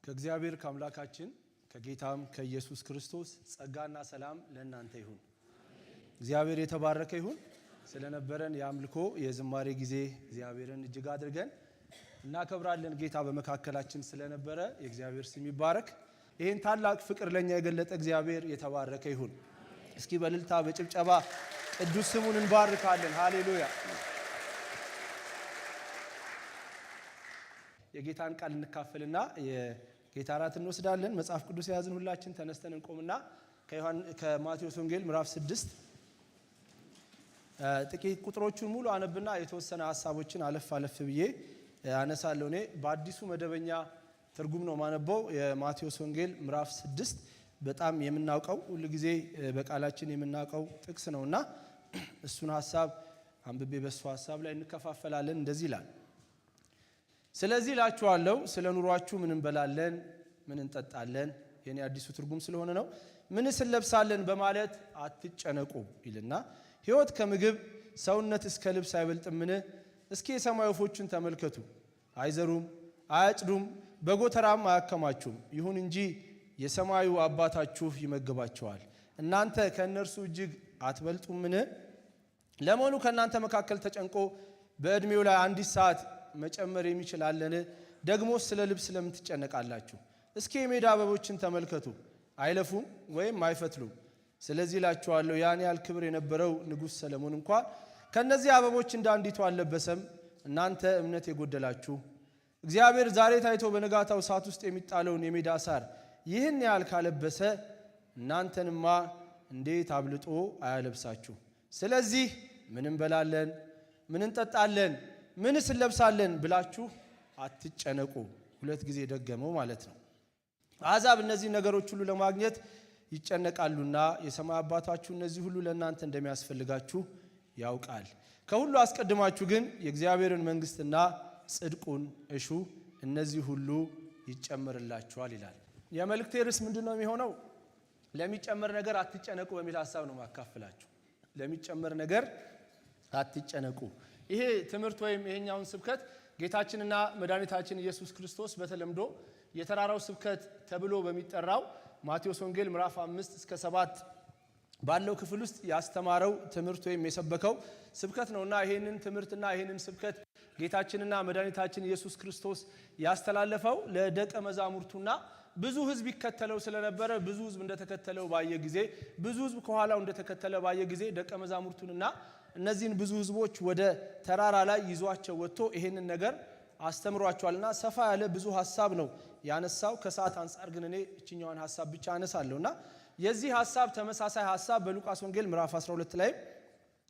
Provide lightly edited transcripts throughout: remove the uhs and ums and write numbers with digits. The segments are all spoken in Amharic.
ከእግዚአብሔር ከአምላካችን ከጌታም ከኢየሱስ ክርስቶስ ጸጋና ሰላም ለእናንተ ይሁን። እግዚአብሔር የተባረከ ይሁን። ስለነበረን የአምልኮ የዝማሬ ጊዜ እግዚአብሔርን እጅግ አድርገን እናከብራለን። ጌታ በመካከላችን ስለነበረ የእግዚአብሔር ስም ይባረክ። ይህን ታላቅ ፍቅር ለኛ የገለጠ እግዚአብሔር የተባረከ ይሁን። እስኪ በእልልታ በጭብጨባ ቅዱስ ስሙን እንባርካለን። ሃሌሉያ። የጌታን ቃል እንካፈልና የጌታ ራት እንወስዳለን። መጽሐፍ ቅዱስ የያዝን ሁላችን ተነስተን እንቆምና ከማቴዎስ ወንጌል ምዕራፍ 6 ጥቂት ቁጥሮቹን ሙሉ አነብና የተወሰነ ሐሳቦችን አለፍ ብዬ አነሳለሁ። እኔ በአዲሱ መደበኛ ትርጉም ነው ማነበው። የማቴዎስ ወንጌል ምዕራፍ 6 በጣም የምናውቀው ሁሉ ጊዜ በቃላችን የምናውቀው ጥቅስ ነውና እሱን ሐሳብ አንብቤ በሱ ሐሳብ ላይ እንከፋፈላለን። እንደዚህ ይላል። ስለዚህ እላችኋለሁ ስለ ኑሯችሁ ምን እንበላለን፣ ምን እንጠጣለን፣ የኔ አዲሱ ትርጉም ስለሆነ ነው፣ ምንስ እንለብሳለን በማለት አትጨነቁ ይልና ሕይወት ከምግብ ሰውነት እስከ ልብስ አይበልጥምን? እስኪ የሰማይ ወፎችን ተመልከቱ፣ አይዘሩም፣ አያጭዱም፣ በጎተራም አያከማቹም፣ ይሁን እንጂ የሰማዩ አባታችሁ ይመግባቸዋል። እናንተ ከእነርሱ እጅግ አትበልጡምን? ለመሆኑ ከእናንተ መካከል ተጨንቆ በዕድሜው ላይ አንዲት ሰዓት መጨመር የሚችላለን? ደግሞ ስለ ልብስ ለምን ትጨነቃላችሁ? እስኪ የሜዳ አበቦችን ተመልከቱ፣ አይለፉም ወይም አይፈትሉም። ስለዚህ እላችኋለሁ ያን ያህል ክብር የነበረው ንጉሥ ሰለሞን እንኳን ከነዚህ አበቦች እንዳንዲቱ አልለበሰም። እናንተ እምነት የጎደላችሁ፣ እግዚአብሔር ዛሬ ታይቶ በነጋታው እሳት ውስጥ የሚጣለውን የሜዳ ሳር ይህን ያህል ካለበሰ እናንተንማ እንዴት አብልጦ አያለብሳችሁ? ስለዚህ ምን እንበላለን፣ ምን እንጠጣለን፣ ምንስ እንለብሳለን ብላችሁ አትጨነቁ። ሁለት ጊዜ ደገመው ማለት ነው። አሕዛብ እነዚህ ነገሮች ሁሉ ለማግኘት ይጨነቃሉና የሰማይ አባታችሁ እነዚህ ሁሉ ለእናንተ እንደሚያስፈልጋችሁ ያውቃል። ከሁሉ አስቀድማችሁ ግን የእግዚአብሔርን መንግሥትና ጽድቁን እሹ፣ እነዚህ ሁሉ ይጨመርላችኋል ይላል። የመልእክቴ ርዕስ ምንድን ነው የሚሆነው? ለሚጨመር ነገር አትጨነቁ በሚል ሐሳብ ነው ማካፈላችሁ። ለሚጨመር ነገር አትጨነቁ። ይሄ ትምህርት ወይም ይሄኛውን ስብከት ጌታችንና መድኃኒታችን ኢየሱስ ክርስቶስ በተለምዶ የተራራው ስብከት ተብሎ በሚጠራው ማቴዎስ ወንጌል ምዕራፍ 5 እስከ 7 ባለው ክፍል ውስጥ ያስተማረው ትምህርት ወይም የሰበከው ስብከት ነውና ይሄንን ትምህርትና ይሄንን ስብከት ጌታችንና መድኃኒታችን ኢየሱስ ክርስቶስ ያስተላለፈው ለደቀ መዛሙርቱና ብዙ ሕዝብ ይከተለው ስለነበረ ብዙ ሕዝብ እንደተከተለው ባየ ጊዜ ብዙ ሕዝብ ከኋላው እንደተከተለ ባየ ጊዜ ደቀ መዛሙርቱንና እነዚህን ብዙ ሕዝቦች ወደ ተራራ ላይ ይዟቸው ወጥቶ ይሄንን ነገር አስተምሯቸዋልና ሰፋ ያለ ብዙ ሐሳብ ነው ያነሳው። ከሰዓት አንፃር ግን እኔ እችኛዋን ሐሳብ ብቻ አነሳለሁና የዚህ ሐሳብ ተመሳሳይ ሐሳብ በሉቃስ ወንጌል ምዕራፍ 12 ላይ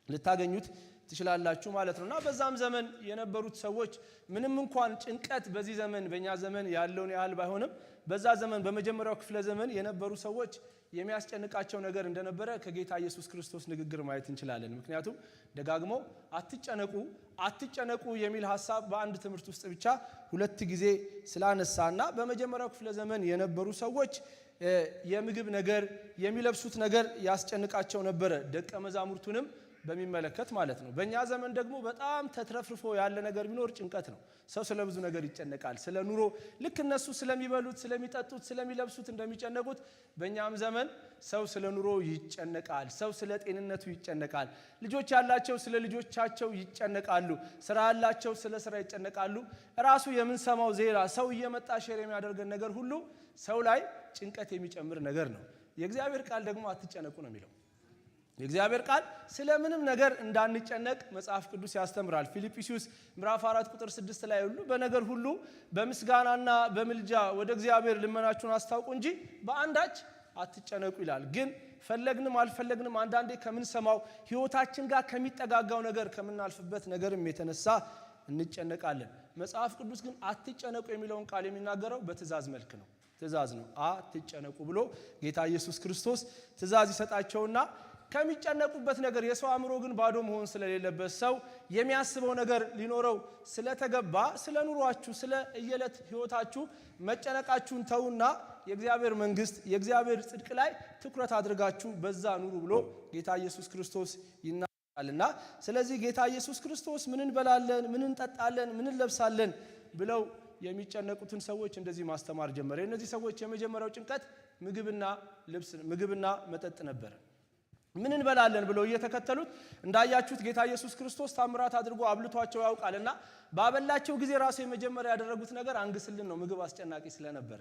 ልታገኙት ትችላላችሁ ማለት ነውና በዛም ዘመን የነበሩት ሰዎች ምንም እንኳን ጭንቀት በዚህ ዘመን በእኛ ዘመን ያለውን ያህል ባይሆንም በዛ ዘመን በመጀመሪያው ክፍለ ዘመን የነበሩ ሰዎች የሚያስጨንቃቸው ነገር እንደነበረ ከጌታ ኢየሱስ ክርስቶስ ንግግር ማየት እንችላለን። ምክንያቱም ደጋግሞ አትጨነቁ የሚል ሐሳብ በአንድ ትምህርት ውስጥ ብቻ ሁለት ጊዜ ስላነሳና በመጀመሪያው ክፍለ ዘመን የነበሩ ሰዎች የምግብ ነገር የሚለብሱት ነገር ያስጨንቃቸው ነበረ፣ ደቀ መዛሙርቱንም በሚመለከት ማለት ነው። በእኛ ዘመን ደግሞ በጣም ተትረፍርፎ ያለ ነገር ቢኖር ጭንቀት ነው። ሰው ስለ ብዙ ነገር ይጨነቃል። ስለ ኑሮ ልክ እነሱ ስለሚበሉት፣ ስለሚጠጡት፣ ስለሚለብሱት እንደሚጨነቁት በእኛም ዘመን ሰው ስለ ኑሮ ይጨነቃል። ሰው ስለ ጤንነቱ ይጨነቃል። ልጆች ያላቸው ስለ ልጆቻቸው ይጨነቃሉ። ስራ ያላቸው ስለ ስራ ይጨነቃሉ። ራሱ የምንሰማው ዜና ሰው እየመጣ ሼር የሚያደርገን ነገር ሁሉ ሰው ላይ ጭንቀት የሚጨምር ነገር ነው። የእግዚአብሔር ቃል ደግሞ አትጨነቁ ነው የሚለው። የእግዚአብሔር ቃል ስለምንም ነገር እንዳንጨነቅ መጽሐፍ ቅዱስ ያስተምራል። ፊልጵስዩስ ምዕራፍ 4 ቁጥር 6 ላይ ሁሉ በነገር ሁሉ በምስጋናና በምልጃ ወደ እግዚአብሔር ልመናችሁን አስታውቁ እንጂ በአንዳች አትጨነቁ ይላል። ግን ፈለግንም አልፈለግንም አንዳንዴ ከምንሰማው ሕይወታችን ጋር ከሚጠጋጋው ነገር ከምናልፍበት ነገርም የተነሳ እንጨነቃለን። መጽሐፍ ቅዱስ ግን አትጨነቁ የሚለውን ቃል የሚናገረው በትእዛዝ መልክ ነው። ትእዛዝ ነው። አትጨነቁ ብሎ ጌታ ኢየሱስ ክርስቶስ ትእዛዝ ይሰጣቸውና ከሚጨነቁበት ነገር የሰው አእምሮ ግን ባዶ መሆን ስለሌለበት ሰው የሚያስበው ነገር ሊኖረው ስለተገባ ስለ ኑሯችሁ ስለ የዕለት ሕይወታችሁ መጨነቃችሁን ተውና የእግዚአብሔር መንግሥት የእግዚአብሔር ጽድቅ ላይ ትኩረት አድርጋችሁ በዛ ኑሩ ብሎ ጌታ ኢየሱስ ክርስቶስ ይናገራልና ስለዚህ ጌታ ኢየሱስ ክርስቶስ ምን እንበላለን፣ ምን እንጠጣለን፣ ምን እንለብሳለን ብለው የሚጨነቁትን ሰዎች እንደዚህ ማስተማር ጀመረ። እነዚህ ሰዎች የመጀመሪያው ጭንቀት ምግብና መጠጥ ነበር። ምን እንበላለን ብለው እየተከተሉት እንዳያችሁት ጌታ ኢየሱስ ክርስቶስ ታምራት አድርጎ አብልቷቸው ያውቃልና ባበላቸው ጊዜ ራሱ የመጀመሪያ ያደረጉት ነገር አንግስልን ነው። ምግብ አስጨናቂ ስለነበረ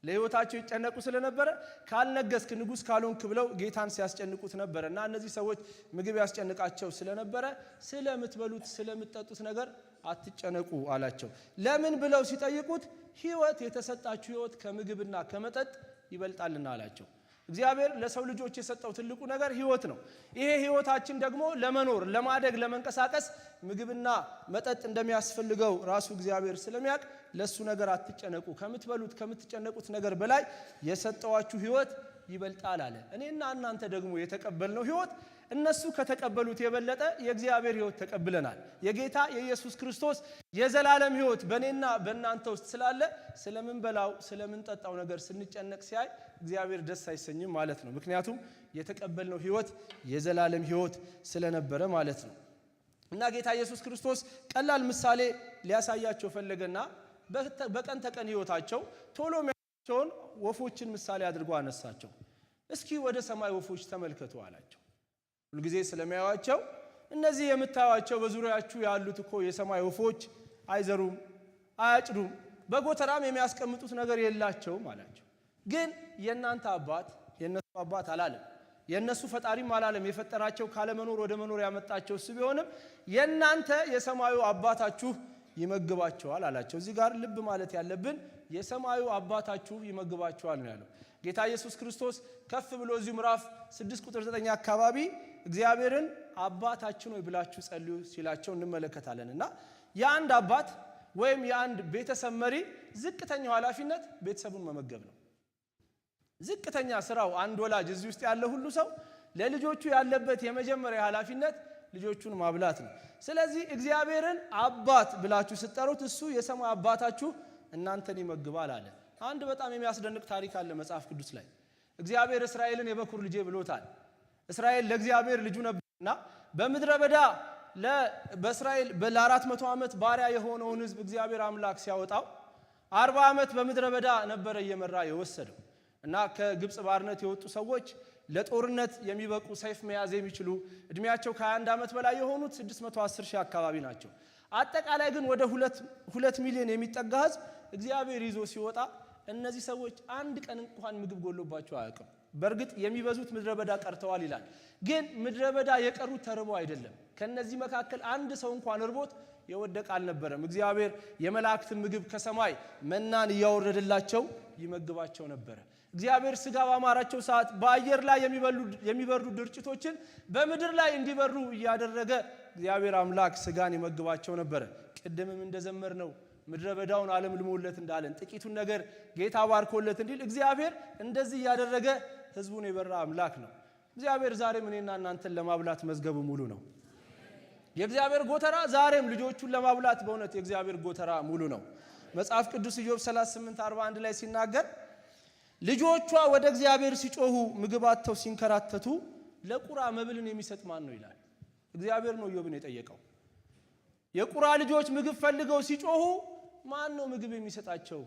ለህይወታቸው ይጨነቁ ስለነበረ ካልነገስክ ንጉስ ካልሆንክ ብለው ጌታን ሲያስጨንቁት ነበርና እነዚህ ሰዎች ምግብ ያስጨንቃቸው ስለነበረ ስለምትበሉት ስለምትጠጡት ነገር አትጨነቁ አላቸው። ለምን ብለው ሲጠይቁት ህይወት የተሰጣችሁ ህይወት ከምግብና ከመጠጥ ይበልጣልና አላቸው። እግዚአብሔር ለሰው ልጆች የሰጠው ትልቁ ነገር ህይወት ነው። ይሄ ህይወታችን ደግሞ ለመኖር ለማደግ ለመንቀሳቀስ ምግብና መጠጥ እንደሚያስፈልገው ራሱ እግዚአብሔር ስለሚያውቅ ለሱ ነገር አትጨነቁ፣ ከምትበሉት ከምትጨነቁት ነገር በላይ የሰጠዋችሁ ህይወት ይበልጣል አለ። እኔና እናንተ ደግሞ የተቀበልነው ህይወት እነሱ ከተቀበሉት የበለጠ የእግዚአብሔር ህይወት ተቀብለናል። የጌታ የኢየሱስ ክርስቶስ የዘላለም ህይወት በእኔና በእናንተ ውስጥ ስላለ ስለምንበላው ስለምንጠጣው ነገር ስንጨነቅ ሲያይ እግዚአብሔር ደስ አይሰኝም ማለት ነው። ምክንያቱም የተቀበልነው ህይወት የዘላለም ህይወት ስለነበረ ማለት ነው። እና ጌታ ኢየሱስ ክርስቶስ ቀላል ምሳሌ ሊያሳያቸው ፈለገና በቀን ተቀን ህይወታቸው ቶሎ የሚያቸውን ወፎችን ምሳሌ አድርጎ አነሳቸው። እስኪ ወደ ሰማይ ወፎች ተመልከቱ አላቸው። ሁልጊዜ ስለሚያዩአቸው እነዚህ የምታዩአቸው በዙሪያችሁ ያሉት እኮ የሰማይ ወፎች አይዘሩም፣ አያጭዱም፣ በጎተራም የሚያስቀምጡት ነገር የላቸውም አላቸው። ግን የእናንተ አባት የነሱ አባት አላለም፣ የነሱ ፈጣሪም አላለም። የፈጠራቸው ካለመኖር ወደ መኖር ያመጣቸው እሱ ቢሆንም የእናንተ የሰማዩ አባታችሁ ይመግባቸዋል አላቸው። እዚህ ጋር ልብ ማለት ያለብን የሰማዩ አባታችሁ ይመግባቸዋል ነው ያለው ጌታ ኢየሱስ ክርስቶስ። ከፍ ብሎ እዚህ ምዕራፍ 6 ቁጥር 9 አካባቢ እግዚአብሔርን አባታችን ሆይ ብላችሁ ጸልዩ ሲላቸው እንመለከታለንና የአንድ አባት ወይም የአንድ ቤተሰብ መሪ ዝቅተኛው ኃላፊነት ቤተሰቡን መመገብ ነው። ዝቅተኛ ስራው አንድ ወላጅ እዚህ ውስጥ ያለ ሁሉ ሰው ለልጆቹ ያለበት የመጀመሪያ ኃላፊነት ልጆቹን ማብላት ነው። ስለዚህ እግዚአብሔርን አባት ብላችሁ ስትጠሩት እሱ የሰማይ አባታችሁ እናንተን ይመግባል አለ። አንድ በጣም የሚያስደንቅ ታሪክ አለ መጽሐፍ ቅዱስ ላይ። እግዚአብሔር እስራኤልን የበኩር ልጄ ብሎታል። እስራኤል ለእግዚአብሔር ልጁ ነበርና በምድረ በዳ በእስራኤል ለ400 ዓመት ባሪያ የሆነውን ህዝብ እግዚአብሔር አምላክ ሲያወጣው 40 ዓመት በምድረ በዳ ነበረ እየመራ የወሰደው እና ከግብጽ ባርነት የወጡ ሰዎች ለጦርነት የሚበቁ ሰይፍ መያዝ የሚችሉ እድሜያቸው ከ21 ዓመት በላይ የሆኑት 610 ሺህ አካባቢ ናቸው። አጠቃላይ ግን ወደ 2 ሚሊዮን የሚጠጋ ህዝብ እግዚአብሔር ይዞ ሲወጣ እነዚህ ሰዎች አንድ ቀን እንኳን ምግብ ጎሎባቸው አያውቅም። በእርግጥ የሚበዙት ምድረ በዳ ቀርተዋል ይላል። ግን ምድረ በዳ የቀሩት ተርበው አይደለም። ከነዚህ መካከል አንድ ሰው እንኳን እርቦት የወደቀ አልነበረም። እግዚአብሔር የመላእክትን ምግብ ከሰማይ መናን እያወረደላቸው ይመግባቸው ነበር። እግዚአብሔር ስጋ ባማራቸው ሰዓት በአየር ላይ የሚበሩ ድርጭቶችን በምድር ላይ እንዲበሩ እያደረገ እግዚአብሔር አምላክ ስጋን ይመግባቸው ነበር። ቅድምም እንደዘመር ነው ምድረ በዳውን ዓለም ልሞለት እንዳለን ጥቂቱን ነገር ጌታ ባርኮለት እንዲል እግዚአብሔር እንደዚህ ያደረገ ህዝቡን የበራ አምላክ ነው። እግዚአብሔር ዛሬም እኔና እናንተን ለማብላት መዝገቡ ሙሉ ነው። የእግዚአብሔር ጎተራ ዛሬም ልጆቹን ለማብላት በእውነት የእግዚአብሔር ጎተራ ሙሉ ነው። መጽሐፍ ቅዱስ ኢዮብ 38:41 ላይ ሲናገር ልጆቿ ወደ እግዚአብሔር ሲጮሁ ምግብ አጥተው ሲንከራተቱ ለቁራ መብልን የሚሰጥ ማን ነው ይላል። እግዚአብሔር ነው ኢዮብን የጠየቀው። የቁራ ልጆች ምግብ ፈልገው ሲጮሁ ማን ነው ምግብ የሚሰጣቸው?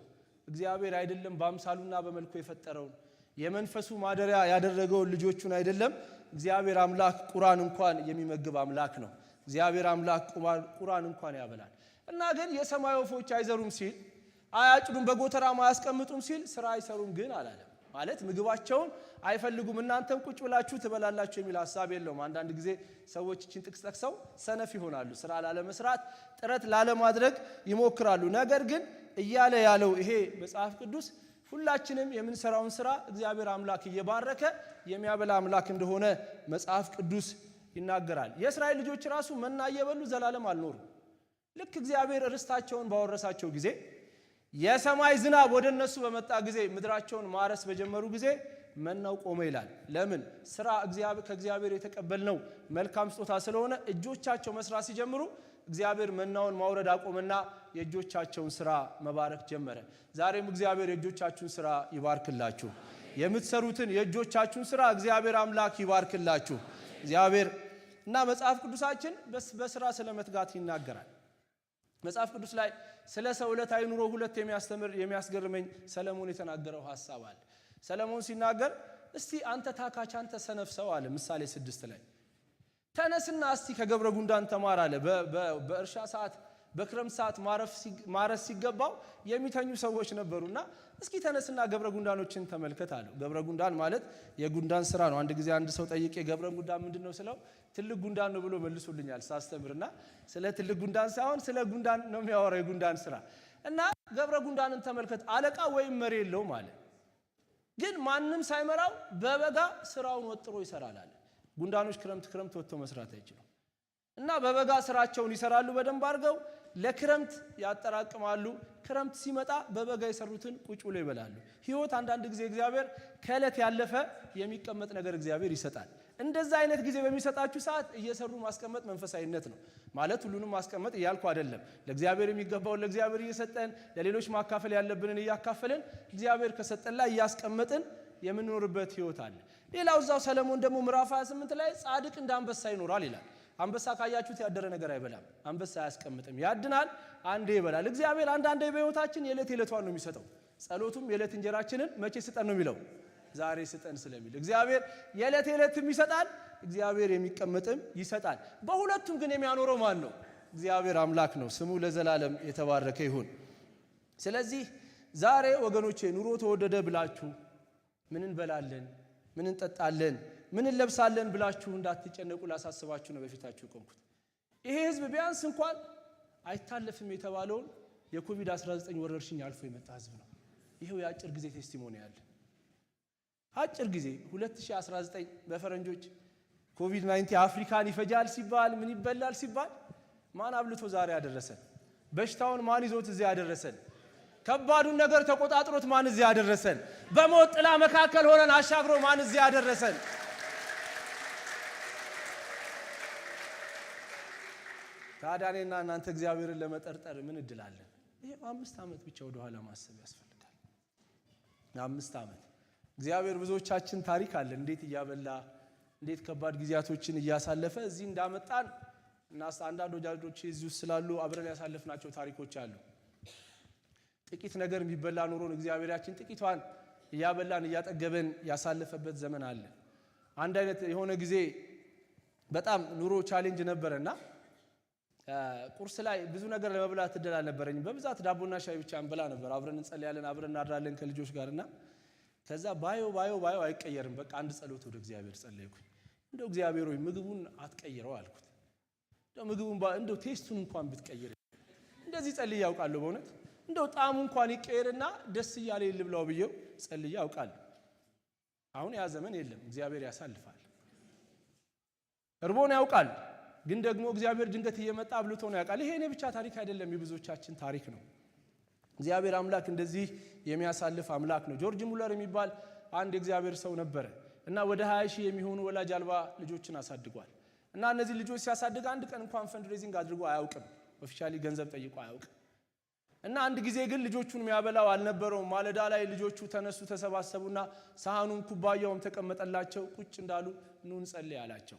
እግዚአብሔር አይደለም? በአምሳሉና በመልኩ የፈጠረውን የመንፈሱ ማደሪያ ያደረገውን ልጆቹን አይደለም? እግዚአብሔር አምላክ ቁራን እንኳን የሚመግብ አምላክ ነው። እግዚአብሔር አምላክ ቁራን እንኳን ያበላል። እና ግን የሰማይ ወፎች አይዘሩም ሲል አያጭዱም በጎተራም አያስቀምጡም ሲል ስራ አይሰሩም ግን አላለም። ማለት ምግባቸውን አይፈልጉም እናንተም ቁጭ ብላችሁ ትበላላችሁ የሚል ሐሳብ የለውም። አንዳንድ ጊዜ ሰዎች እቺን ጥቅስ ጠቅሰው ሰነፍ ይሆናሉ። ስራ ላለመስራት ጥረት ላለማድረግ ይሞክራሉ። ነገር ግን እያለ ያለው ይሄ መጽሐፍ ቅዱስ ሁላችንም የምንሰራውን ስራ እግዚአብሔር አምላክ እየባረከ የሚያበላ አምላክ እንደሆነ መጽሐፍ ቅዱስ ይናገራል። የእስራኤል ልጆች ራሱ መና እየበሉ ዘላለም አልኖሩ። ልክ እግዚአብሔር ርስታቸውን ባወረሳቸው ጊዜ የሰማይ ዝናብ ወደ እነሱ በመጣ ጊዜ ምድራቸውን ማረስ በጀመሩ ጊዜ መናው ቆመ ይላል። ለምን? ስራ ከእግዚአብሔር የተቀበልነው መልካም ስጦታ ስለሆነ እጆቻቸው መስራት ሲጀምሩ እግዚአብሔር መናውን ማውረድ አቆመና የእጆቻቸውን ስራ መባረክ ጀመረ። ዛሬም እግዚአብሔር የእጆቻችሁን ስራ ይባርክላችሁ። የምትሰሩትን የእጆቻችሁን ስራ እግዚአብሔር አምላክ ይባርክላችሁ። እግዚአብሔር እና መጽሐፍ ቅዱሳችን በስራ ስለመትጋት ይናገራል። መጽሐፍ ቅዱስ ላይ ስለ ሰው ዕለታዊ ኑሮ ሁለት የሚያስገርመኝ ሰለሞን የተናገረው ሐሳብ አለ። ሰለሞን ሲናገር እስቲ አንተ ታካች አንተ ሰነፍ ሰው አለ ምሳሌ 6 ላይ ተነስና እስቲ ከገብረ ጉንዳን ተማር አለ። በእርሻ ሰዓት በክረምት ሰዓት ማረስ ሲገባው የሚተኙ ሰዎች ነበሩና እስኪ ተነስና ገብረ ጉንዳኖችን ተመልከት አለው። ገብረ ጉንዳን ማለት የጉንዳን ስራ ነው። አንድ ጊዜ አንድ ሰው ጠይቄ ገብረ ጉንዳን ምንድነው ስለው ትልቅ ጉንዳን ነው ብሎ መልሶልኛል ሳስተምርና ስለ ትልቅ ጉንዳን ሳይሆን ስለ ጉንዳን ነው የሚያወራው የጉንዳን ስራ እና ገብረ ጉንዳንን ተመልከት አለቃ ወይም መሪ የለውም ማለት ግን ማንንም ሳይመራው በበጋ ስራውን ወጥሮ ይሰራል አለ። ጉንዳኖች ክረምት ወጥቶ መስራት አይችሉም እና በበጋ ስራቸውን ይሰራሉ በደንብ አድርገው ለክረምት ያጠራቅማሉ። ክረምት ሲመጣ በበጋ የሰሩትን ቁጭ ብሎ ይበላሉ። ህይወት አንዳንድ ጊዜ እግዚአብሔር ከዕለት ያለፈ የሚቀመጥ ነገር እግዚአብሔር ይሰጣል። እንደዛ አይነት ጊዜ በሚሰጣችሁ ሰዓት እየሰሩ ማስቀመጥ መንፈሳዊነት ነው ማለት ሁሉንም ማስቀመጥ እያልኩ አይደለም። ለእግዚአብሔር የሚገባውን ለእግዚአብሔር እየሰጠን ለሌሎች ማካፈል ያለብንን እያካፈልን እግዚአብሔር ከሰጠን ላይ እያስቀመጥን የምንኖርበት ህይወት አለ። ሌላው እዛው ሰለሞን ደግሞ ምዕራፍ 28 ላይ ጻድቅ እንደ አንበሳ ይኖራል ይላል። አንበሳ ካያችሁት ያደረ ነገር አይበላም። አንበሳ አያስቀምጥም፣ ያድናል፣ አንዴ ይበላል። እግዚአብሔር አንዳንዴ በህይወታችን የዕለት ነው የሚሰጠው። ጸሎቱም የዕለት እንጀራችንን መቼ ስጠን ነው የሚለው ዛሬ ስጠን ስለሚል እግዚአብሔር የዕለትም ይሰጣል፣ እግዚአብሔር የሚቀመጥም ይሰጣል። በሁለቱም ግን የሚያኖረው ማን ነው? እግዚአብሔር አምላክ ነው። ስሙ ለዘላለም የተባረከ ይሁን። ስለዚህ ዛሬ ወገኖቼ ኑሮ ተወደደ ብላችሁ ምን እንበላለን፣ ምን እንጠጣለን፣ ምን እንለብሳለን ብላችሁ እንዳትጨነቁ ላሳስባችሁ ነው በፊታችሁ ቆምኩት። ይሄ ህዝብ ቢያንስ እንኳን አይታለፍም የተባለውን የኮቪድ-19 ወረርሽኝ አልፎ የመጣ ህዝብ ነው። ይሄው የአጭር ጊዜ ቴስቲሞኒ ያለ አጭር ጊዜ 2019 በፈረንጆች ኮቪድ-19 አፍሪካን ይፈጃል ሲባል ምን ይበላል ሲባል ማን አብልቶ ዛሬ ያደረሰን? በሽታውን ማን ይዞት እዚህ ያደረሰን? ከባዱን ነገር ተቆጣጥሮት ማን እዚህ ያደረሰን? በሞት ጥላ መካከል ሆነን አሻግሮ ማን እዚህ ያደረሰን? ታዲያ እኔና እናንተ እግዚአብሔርን ለመጠርጠር ምን እድላለን? ይሄ 5 ዓመት ብቻ ወደ ኋላ ማሰብ ያስፈልጋል። 5 ዓመት እግዚአብሔር ብዙዎቻችን ታሪክ አለ እንዴት እያበላ እንዴት ከባድ ጊዜያቶችን እያሳለፈ እዚህ እንዳመጣን እና አንዳንድ ወዳጆች እዚህ ውስጥ ስላሉ አብረን ያሳለፍናቸው ታሪኮች አሉ። ጥቂት ነገር የሚበላ ኑሮን እግዚአብሔራችን ጥቂቷን እያበላን እያጠገበን ያሳለፈበት ዘመን አለ። አንድ አይነት የሆነ ጊዜ በጣም ኑሮ ቻሌንጅ ነበርና ቁርስ ላይ ብዙ ነገር ለመብላት እድል አልነበረኝም። በብዛት ዳቦና ሻይ ብቻ እንበላ ነበር። አብረን እንጸልያለን፣ አብረን እናድራለን ከልጆች ጋርና ከዛ ባዮ አይቀየርም። በቃ አንድ ጸሎት ወደ እግዚአብሔር ጸለይኩኝ። እንደው እግዚአብሔር ሆይ ምግቡን አትቀይረው አልኩት። እንደው ምግቡን እንደው ቴስቱን እንኳን ብትቀይር እንደዚህ ጸልዬ ያውቃለሁ። በእውነት እንደው ጣዕሙ እንኳን ይቀየርና ደስ እያለ ልብላው ብዬው ጸልዬ ያውቃለሁ። አሁን ያ ዘመን የለም፣ እግዚአብሔር ያሳልፋል። እርቦን ያውቃል፣ ግን ደግሞ እግዚአብሔር ድንገት እየመጣ አብልቶ ነው ያውቃል። ይሄ እኔ ብቻ ታሪክ አይደለም፣ የብዙዎቻችን ታሪክ ነው። እግዚአብሔር አምላክ እንደዚህ የሚያሳልፍ አምላክ ነው። ጆርጅ ሙለር የሚባል አንድ የእግዚአብሔር ሰው ነበረ እና ወደ 20 ሺህ የሚሆኑ ወላጅ አልባ ልጆችን አሳድጓል። እና እነዚህ ልጆች ሲያሳድግ አንድ ቀን እንኳን ፈንድሬዚንግ አድርጎ አያውቅም፣ ኦፊሻሊ ገንዘብ ጠይቆ አያውቅም። እና አንድ ጊዜ ግን ልጆቹን የሚያበላው አልነበረውም። ማለዳ ላይ ልጆቹ ተነሱ፣ ተሰባሰቡና ሳህኑም ኩባያውም ተቀመጠላቸው። ቁጭ እንዳሉ ኑ እንጸልይ አላቸው።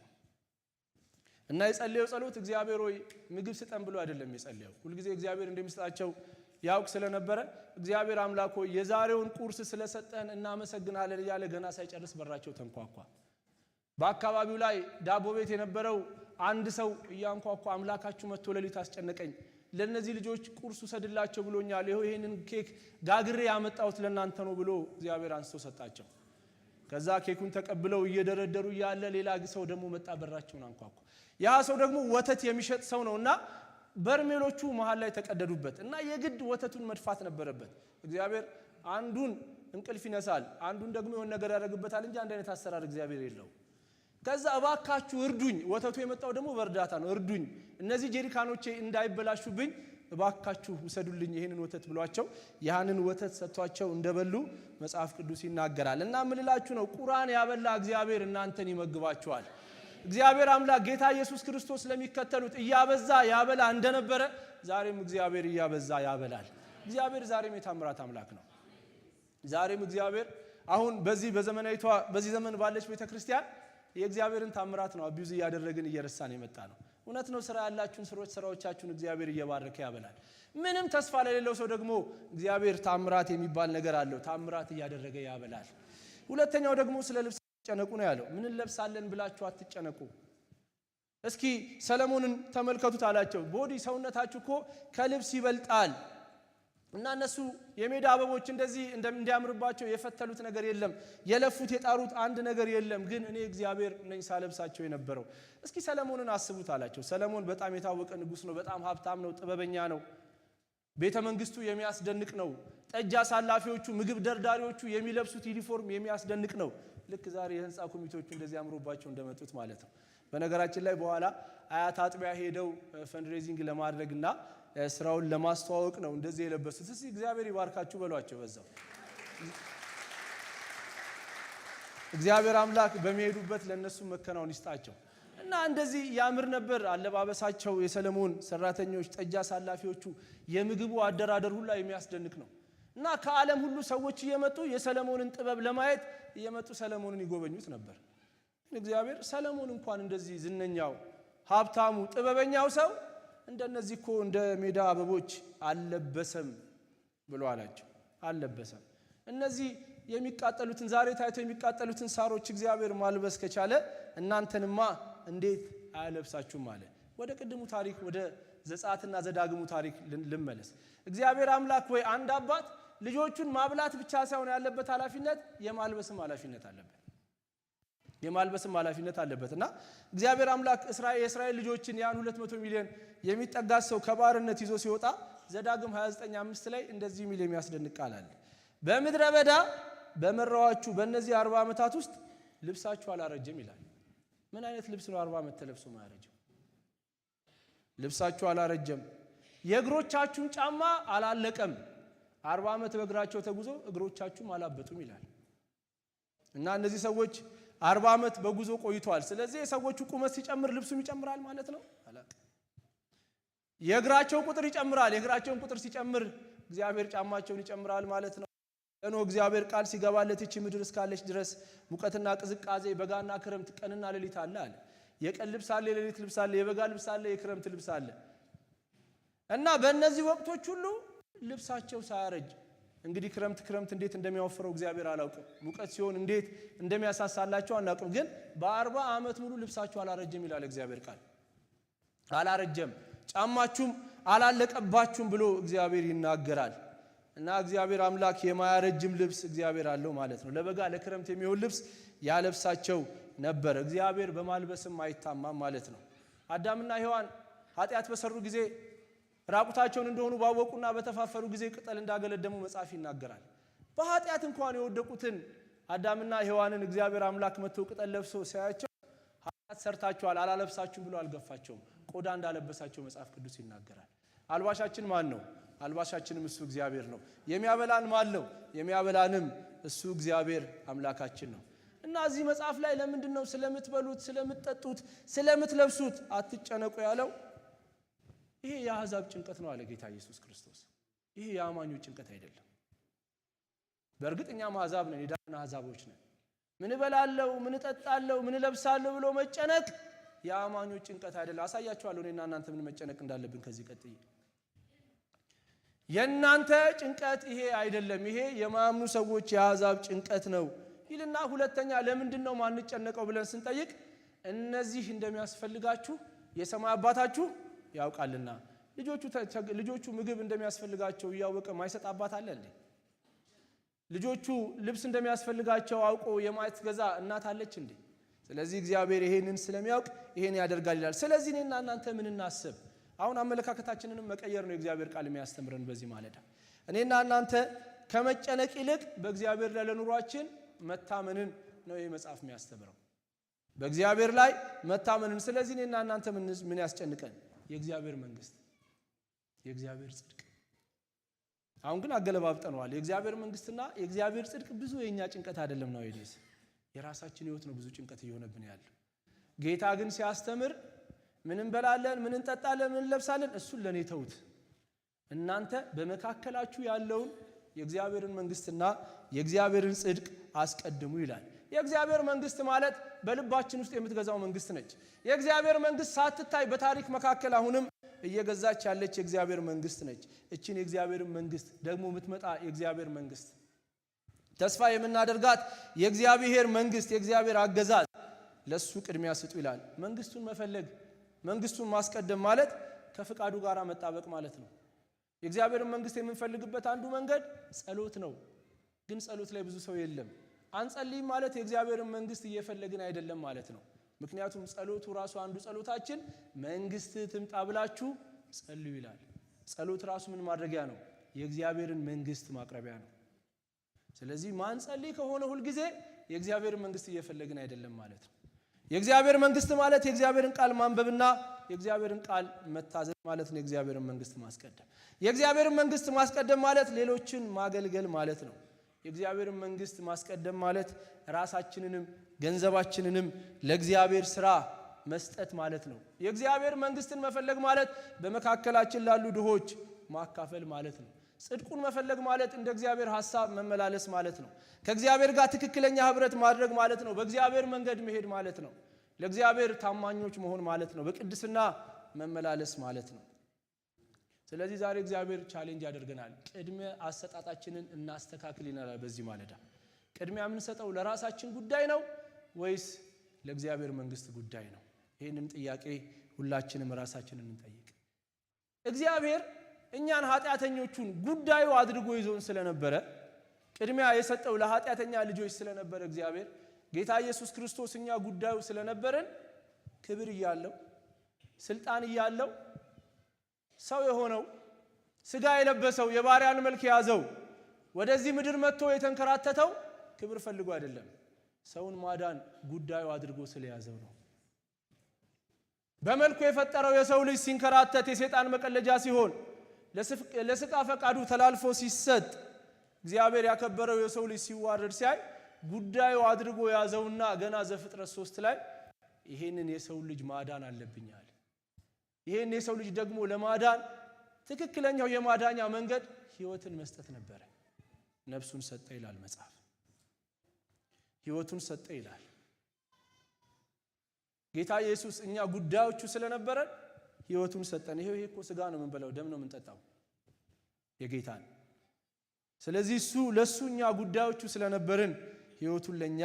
እና የጸለየው ጸሎት እግዚአብሔር ሆይ ምግብ ስጠን ብሎ አይደለም የጸለየው። ሁልጊዜ እግዚአብሔር እንደሚሰጣቸው ያውቅ ስለነበረ እግዚአብሔር አምላክ ሆይ የዛሬውን ቁርስ ስለሰጠን እናመሰግናለን እያለ ገና ሳይጨርስ በራቸው ተንኳኳ። በአካባቢው ላይ ዳቦ ቤት የነበረው አንድ ሰው እያንኳኳ አምላካችሁ መጥቶ ሌሊት አስጨነቀኝ፣ ለነዚህ ልጆች ቁርስ ሰድላቸው ብሎኛል፣ ይሄንን ኬክ ጋግሬ ያመጣሁት ለናንተ ነው ብሎ እግዚአብሔር አንስቶ ሰጣቸው። ከዛ ኬኩን ተቀብለው እየደረደሩ ያለ ሌላ ሰው ደግሞ መጣ፣ በራቸውን አንኳኳ። ያ ሰው ደግሞ ወተት የሚሸጥ ሰው ነውና በርሜሎቹ መሃል ላይ ተቀደዱበት እና የግድ ወተቱን መድፋት ነበረበት። እግዚአብሔር አንዱን እንቅልፍ ይነሳል፣ አንዱን ደግሞ የሆነ ነገር ያደርግበታል እንጂ አንድ አይነት አሰራር እግዚአብሔር የለው። ከዛ እባካችሁ እርዱኝ፣ ወተቱ የመጣው ደግሞ በእርዳታ ነው፣ እርዱኝ፣ እነዚህ ጀሪካኖቼ እንዳይበላሹብኝ እባካችሁ ውሰዱልኝ ይሄንን ወተት ብሏቸው ያንን ወተት ሰጥቷቸው እንደበሉ መጽሐፍ ቅዱስ ይናገራል። እና ምንላችሁ ነው ቁርአን ያበላ እግዚአብሔር እናንተን ይመግባችኋል። እግዚአብሔር አምላክ ጌታ ኢየሱስ ክርስቶስ ለሚከተሉት እያበዛ ያበላ እንደነበረ ዛሬም እግዚአብሔር እያበዛ ያበላል። እግዚአብሔር ዛሬም የታምራት አምላክ ነው። ዛሬም እግዚአብሔር አሁን በዚህ ዘመን ባለች ቤተክርስቲያን የእግዚአብሔርን ታምራት ነው አቢዩዝ እያደረግን እየረሳን የመጣ ነው። እውነት ነው። ስራ ያላችሁን ስራዎቻችሁን እግዚአብሔር እየባረከ ያበላል። ምንም ተስፋ ለሌለው ሰው ደግሞ እግዚአብሔር ታምራት የሚባል ነገር አለው። ታምራት እያደረገ ያበላል። ሁለተኛው ደግሞ ስለ ልብስ አትጨነቁ ነው ያለው። ምን እንለብሳለን ብላችሁ አትጨነቁ። እስኪ ሰለሞንን ተመልከቱት አላቸው። ቦዲ ሰውነታችሁ እኮ ከልብስ ይበልጣል እና እነሱ የሜዳ አበቦች እንደዚህ እንዲያምርባቸው የፈተሉት ነገር የለም፣ የለፉት የጣሩት አንድ ነገር የለም፣ ግን እኔ እግዚአብሔር ነኝ ሳለብሳቸው የነበረው። እስኪ ሰለሞንን አስቡት አላቸው። ሰለሞን በጣም የታወቀ ንጉሥ ነው። በጣም ሀብታም ነው። ጥበበኛ ነው። ቤተ መንግስቱ የሚያስደንቅ ነው። ጠጅ አሳላፊዎቹ፣ ምግብ ደርዳሪዎቹ የሚለብሱት ዩኒፎርም የሚያስደንቅ ነው። ልክ ዛሬ የህንፃ ኮሚቴዎቹ እንደዚህ አምሮባቸው እንደመጡት ማለት ነው። በነገራችን ላይ በኋላ አያት አጥቢያ ሄደው ፈንድሬዚንግ ለማድረግና ስራውን ለማስተዋወቅ ነው እንደዚህ የለበሱት። እስቲ እግዚአብሔር ይባርካችሁ በሏቸው። በዛው እግዚአብሔር አምላክ በሚሄዱበት ለነሱ መከናወን ይስጣቸው እና እንደዚህ ያምር ነበር አለባበሳቸው። የሰለሞን ሰራተኞች፣ ጠጅ አሳላፊዎቹ፣ የምግቡ አደራደር ሁሉ የሚያስደንቅ ነው እና ከዓለም ሁሉ ሰዎች እየመጡ የሰለሞንን ጥበብ ለማየት እየመጡ ሰለሞንን ይጎበኙት ነበር። እግዚአብሔር ሰለሞን እንኳን እንደዚህ ዝነኛው፣ ሀብታሙ፣ ጥበበኛው ሰው እንደነዚህ እኮ እንደ ሜዳ አበቦች አልለበሰም ብሎ አላቸው። አልለበሰም። እነዚህ የሚቃጠሉትን ዛሬ ታይቶ የሚቃጠሉትን ሳሮች እግዚአብሔር ማልበስ ከቻለ እናንተንማ እንዴት አያለብሳችሁም አለ። ወደ ቅድሙ ታሪክ ወደ ዘጸአትና ዘዳግሙ ታሪክ ልመለስ። እግዚአብሔር አምላክ ወይ አንድ አባት ልጆቹን ማብላት ብቻ ሳይሆን ያለበት ኃላፊነት የማልበስም ኃላፊነት አለበት። የማልበስም ኃላፊነት አለበትና እግዚአብሔር አምላክ የእስራኤል ልጆችን ያን 200 ሚሊዮን የሚጠጋ ሰው ከባርነት ይዞ ሲወጣ ዘዳግም 29:5 ላይ እንደዚህ ሚል የሚያስደንቅ ቃል አለ። በምድረ በዳ በመራዋችሁ በእነዚህ 40 ዓመታት ውስጥ ልብሳችሁ አላረጀም ይላል። ምን አይነት ልብስ ነው 40 ዓመት ተለብሶ ማያረጀው? ልብሳችሁ አላረጀም። የእግሮቻችሁን ጫማ አላለቀም። 40 ዓመት በእግራቸው ተጉዞ እግሮቻችሁም አላበጡም ይላል። እና እነዚህ ሰዎች 40 ዓመት በጉዞ ቆይተዋል። ስለዚህ የሰዎቹ ቁመት ሲጨምር ልብሱም ይጨምራል ማለት ነው። የእግራቸው ቁጥር ይጨምራል። የእግራቸውን ቁጥር ሲጨምር እግዚአብሔር ጫማቸውን ይጨምራል ማለት ነው። ለኖህ እግዚአብሔር ቃል ሲገባለት እቺ ምድር እስካለች ድረስ ሙቀትና ቅዝቃዜ፣ በጋና ክረምት፣ ቀንና ሌሊት አለ አለ። የቀን ልብስ አለ፣ የሌሊት ልብስ አለ፣ የበጋ ልብስ አለ፣ የክረምት ልብስ አለ እና በእነዚህ ወቅቶች ሁሉ ልብሳቸው ሳያረጅ እንግዲህ ክረምት እንዴት እንደሚያወፍረው እግዚአብሔር አላውቅም። ሙቀት ሲሆን እንዴት እንደሚያሳሳላቸው አናውቅም። ግን በ40 ዓመት ሙሉ ልብሳቸው አላረጀም ይላል እግዚአብሔር ቃል። አላረጀም፣ ጫማችሁም አላለቀባችሁም ብሎ እግዚአብሔር ይናገራል። እና እግዚአብሔር አምላክ የማያረጅም ልብስ እግዚአብሔር አለው ማለት ነው። ለበጋ ለክረምት የሚሆን ልብስ ያለብሳቸው ነበር። እግዚአብሔር በማልበስም አይታማም ማለት ነው። አዳምና ሔዋን ኃጢአት በሰሩ ጊዜ ራቁታቸውን እንደሆኑ ባወቁና በተፋፈሩ ጊዜ ቅጠል እንዳገለደሙ መጽሐፍ ይናገራል። በኃጢአት እንኳን የወደቁትን አዳምና ሔዋንን እግዚአብሔር አምላክ መጥቶ ቅጠል ለብሶ ሲያያቸው ኃጢአት ሰርታችኋል አላለብሳችሁም ብሎ አልገፋቸውም። ቆዳ እንዳለበሳቸው መጽሐፍ ቅዱስ ይናገራል። አልባሻችን ማን ነው? አልባሻችንም እሱ እግዚአብሔር ነው። የሚያበላን ማን ነው? የሚያበላንም እሱ እግዚአብሔር አምላካችን ነው። እና እዚህ መጽሐፍ ላይ ለምንድን ነው ስለምትበሉት፣ ስለምትጠጡት፣ ስለምትለብሱት አትጨነቁ ያለው? ይሄ የአሕዛብ ጭንቀት ነው አለ ጌታ ኢየሱስ ክርስቶስ። ይሄ የአማኞች ጭንቀት አይደለም። በእርግጥ እኛም አሕዛብ ነን፣ የዳን አሕዛቦች ነን። ምን እበላለሁ፣ ምን እጠጣለሁ፣ ምን እለብሳለሁ ብሎ መጨነቅ የአማኞች ጭንቀት አይደለም። አሳያችኋለሁ እኔና እናንተ ምን መጨነቅ እንዳለብን ከዚህ ቀጥዬ። የእናንተ ጭንቀት ይሄ አይደለም፣ ይሄ የማያምኑ ሰዎች የአሕዛብ ጭንቀት ነው ይልና ሁለተኛ ለምንድን ነው ማንጨነቀው ብለን ስንጠይቅ እነዚህ እንደሚያስፈልጋችሁ የሰማይ አባታችሁ ያውቃልና። ልጆቹ ምግብ እንደሚያስፈልጋቸው እያወቀ ማይሰጥ አባት አለ እንዴ? ልጆቹ ልብስ እንደሚያስፈልጋቸው አውቆ የማትገዛ እናት አለች እንዴ? ስለዚህ እግዚአብሔር ይሄንን ስለሚያውቅ ይሄን ያደርጋል ይላል። ስለዚህ እኔና እናንተ ምን እናስብ? አሁን አመለካከታችንንም መቀየር ነው የእግዚአብሔር ቃል የሚያስተምረን በዚህ ማለዳ። እኔና እናንተ ከመጨነቅ ይልቅ በእግዚአብሔር ላይ ለኑሯችን መታመንን ነው ይሄ መጽሐፍ የሚያስተምረው፣ በእግዚአብሔር ላይ መታመንን። ስለዚህ እኔና እናንተ ምን ያስጨንቀን? የእግዚአብሔር መንግስት፣ የእግዚአብሔር ጽድቅ። አሁን ግን አገለባብጠነዋል። የእግዚአብሔር መንግስትና የእግዚአብሔር ጽድቅ ብዙ የኛ ጭንቀት አይደለም ነው ይደስ የራሳችን ህይወት ነው ብዙ ጭንቀት እየሆነብን ያለው። ጌታ ግን ሲያስተምር ምን እንበላለን፣ ምን እንጠጣለን፣ ምን እንለብሳለን እሱን ለኔ ተውት፣ እናንተ በመካከላችሁ ያለውን የእግዚአብሔርን መንግስትና የእግዚአብሔርን ጽድቅ አስቀድሙ ይላል። የእግዚአብሔር መንግስት ማለት በልባችን ውስጥ የምትገዛው መንግስት ነች። የእግዚአብሔር መንግስት ሳትታይ በታሪክ መካከል አሁንም እየገዛች ያለች የእግዚአብሔር መንግስት ነች። እቺን የእግዚአብሔር መንግስት ደግሞ የምትመጣ የእግዚአብሔር መንግስት ተስፋ የምናደርጋት የእግዚአብሔር መንግስት የእግዚአብሔር አገዛዝ ለሱ ቅድሚያ ስጡ ይላል። መንግስቱን መፈለግ መንግስቱን ማስቀደም ማለት ከፍቃዱ ጋር መጣበቅ ማለት ነው። የእግዚአብሔር መንግስት የምንፈልግበት አንዱ መንገድ ጸሎት ነው። ግን ጸሎት ላይ ብዙ ሰው የለም። አንጸልይም ማለት የእግዚአብሔርን መንግስት እየፈለግን አይደለም ማለት ነው። ምክንያቱም ጸሎቱ ራሱ አንዱ ጸሎታችን መንግስት ትምጣ ብላችሁ ጸልዩ ይላል። ጸሎት ራሱ ምን ማድረጊያ ነው? የእግዚአብሔርን መንግስት ማቅረቢያ ነው። ስለዚህ ማንጸልይ ከሆነ ሁሉ ጊዜ የእግዚአብሔርን መንግስት እየፈለግን አይደለም ማለት ነው። የእግዚአብሔር መንግስት ማለት የእግዚአብሔርን ቃል ማንበብና የእግዚአብሔርን ቃል መታዘዝ ማለት ነው። የእግዚአብሔርን መንግስት ማስቀደም የእግዚአብሔርን መንግስት ማስቀደም ማለት ሌሎችን ማገልገል ማለት ነው። የእግዚአብሔርን መንግስት ማስቀደም ማለት ራሳችንንም ገንዘባችንንም ለእግዚአብሔር ስራ መስጠት ማለት ነው። የእግዚአብሔር መንግስትን መፈለግ ማለት በመካከላችን ላሉ ድሆች ማካፈል ማለት ነው። ጽድቁን መፈለግ ማለት እንደ እግዚአብሔር ሐሳብ መመላለስ ማለት ነው። ከእግዚአብሔር ጋር ትክክለኛ ህብረት ማድረግ ማለት ነው። በእግዚአብሔር መንገድ መሄድ ማለት ነው። ለእግዚአብሔር ታማኞች መሆን ማለት ነው። በቅድስና መመላለስ ማለት ነው። ስለዚህ ዛሬ እግዚአብሔር ቻሌንጅ ያደርገናል። ቅድሚያ አሰጣጣችንን እናስተካክል ይላል። በዚህ ማለዳ ቅድሚያ የምንሰጠው ለራሳችን ጉዳይ ነው ወይስ ለእግዚአብሔር መንግስት ጉዳይ ነው? ይህንን ጥያቄ ሁላችንም ራሳችንን እንጠይቅ። እግዚአብሔር እኛን ኃጢአተኞቹን ጉዳዩ አድርጎ ይዞን ስለነበረ ቅድሚያ የሰጠው ለኃጢአተኛ ልጆች ስለነበረ እግዚአብሔር ጌታ ኢየሱስ ክርስቶስ እኛ ጉዳዩ ስለነበረን ክብር እያለው ስልጣን እያለው ሰው የሆነው ስጋ የለበሰው የባሪያን መልክ ያዘው ወደዚህ ምድር መጥቶ የተንከራተተው ክብር ፈልጎ አይደለም፣ ሰውን ማዳን ጉዳዩ አድርጎ ስለያዘው ነው። በመልኩ የፈጠረው የሰው ልጅ ሲንከራተት የሰይጣን መቀለጃ ሲሆን ለስቃ ፈቃዱ ተላልፎ ሲሰጥ እግዚአብሔር ያከበረው የሰው ልጅ ሲዋረድ ሲያይ ጉዳዩ አድርጎ ያዘውና ገና ዘፍጥረት 3 ላይ ይሄንን የሰው ልጅ ማዳን አለብኛል። ይሄን የሰው ልጅ ደግሞ ለማዳን ትክክለኛው የማዳኛ መንገድ ህይወትን መስጠት ነበር። ነፍሱን ሰጠ ይላል መጽሐፍ። ህይወቱን ሰጠ ይላል ጌታ ኢየሱስ። እኛ ጉዳዮቹ ስለነበረ ህይወቱን ሰጠን። ይሄ እኮ ስጋ ነው የምንበላው፣ ደም ነው የምንጠጣው የጌታን። ስለዚህ እሱ ለሱ እኛ ጉዳዮቹ ስለነበርን ህይወቱን ለኛ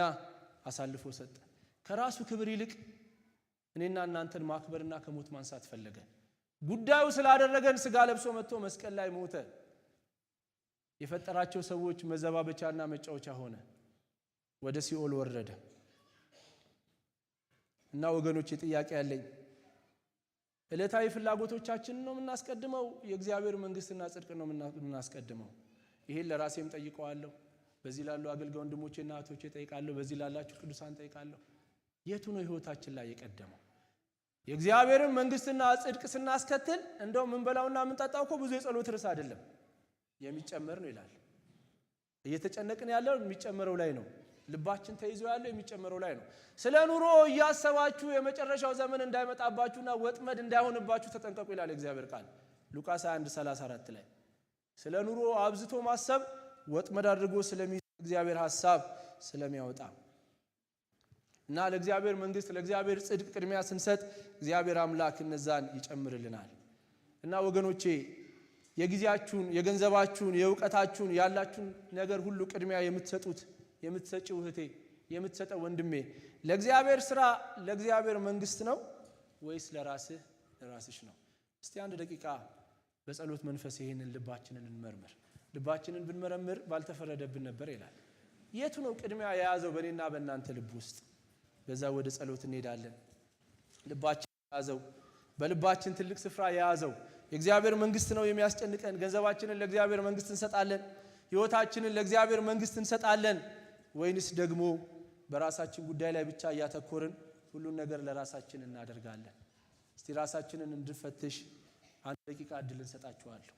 አሳልፎ ሰጠ። ከራሱ ክብር ይልቅ እኔና እናንተን ማክበርና ከሞት ማንሳት ፈለገ። ጉዳዩ ስላደረገን ስጋ ለብሶ መጥቶ መስቀል ላይ ሞተ። የፈጠራቸው ሰዎች መዘባበቻና መጫወቻ ሆነ፣ ወደ ሲኦል ወረደ። እና ወገኖች ጥያቄ ያለኝ ዕለታዊ ፍላጎቶቻችንን ነው የምናስቀድመው? የእግዚአብሔር መንግስትና ጽድቅ ነው የምናስቀድመው? ይሄን ለራሴም ጠይቀዋለሁ። በዚህ ላሉ አገልጋይ ወንድሞቼና እህቶቼ ጠይቃለሁ። በዚህ ላላችሁ ቅዱሳን ጠይቃለሁ። የቱ ነው ህይወታችን ላይ የቀደመው? የእግዚአብሔርን መንግስትና ጽድቅ ስናስከትል እንደው ምን በላውና ምን ጠጣው እኮ ብዙ የጸሎት ርዕስ አይደለም፣ የሚጨመር ነው ይላል። እየተጨነቅን ያለው የሚጨመረው ላይ ነው። ልባችን ተይዞ ያለው የሚጨመረው ላይ ነው። ስለ ኑሮ እያሰባችሁ የመጨረሻው ዘመን እንዳይመጣባችሁና ወጥመድ እንዳይሆንባችሁ ተጠንቀቁ ይላል እግዚአብሔር ቃል ሉቃስ 21:34 ላይ። ስለ ኑሮ አብዝቶ ማሰብ ወጥመድ አድርጎ ስለሚይዝ እግዚአብሔር ሐሳብ ስለሚያወጣ እና ለእግዚአብሔር መንግስት ለእግዚአብሔር ጽድቅ ቅድሚያ ስንሰጥ እግዚአብሔር አምላክ እነዛን ይጨምርልናል። እና ወገኖቼ የጊዜያችሁን፣ የገንዘባችሁን፣ የእውቀታችሁን ያላችሁን ነገር ሁሉ ቅድሚያ የምትሰጪው እህቴ፣ የምትሰጠው ወንድሜ ለእግዚአብሔር ስራ ለእግዚአብሔር መንግስት ነው ወይስ ለራስሽ ነው? እስቲ አንድ ደቂቃ በጸሎት መንፈስ ይሄንን ልባችንን እንመርምር። ልባችንን ብንመረምር ባልተፈረደብን ነበር ይላል። የቱ ነው ቅድሚያ የያዘው በእኔና በእናንተ ልብ ውስጥ? በዛ ወደ ጸሎት እንሄዳለን። ልባችን የያዘው በልባችን ትልቅ ስፍራ የያዘው የእግዚአብሔር መንግስት ነው የሚያስጨንቀን? ገንዘባችንን ለእግዚአብሔር መንግስት እንሰጣለን? ህይወታችንን ለእግዚአብሔር መንግስት እንሰጣለን? ወይንስ ደግሞ በራሳችን ጉዳይ ላይ ብቻ እያተኮርን ሁሉን ነገር ለራሳችን እናደርጋለን? እስቲ ራሳችንን እንድንፈትሽ አንድ ደቂቃ እድል እንሰጣችኋለሁ።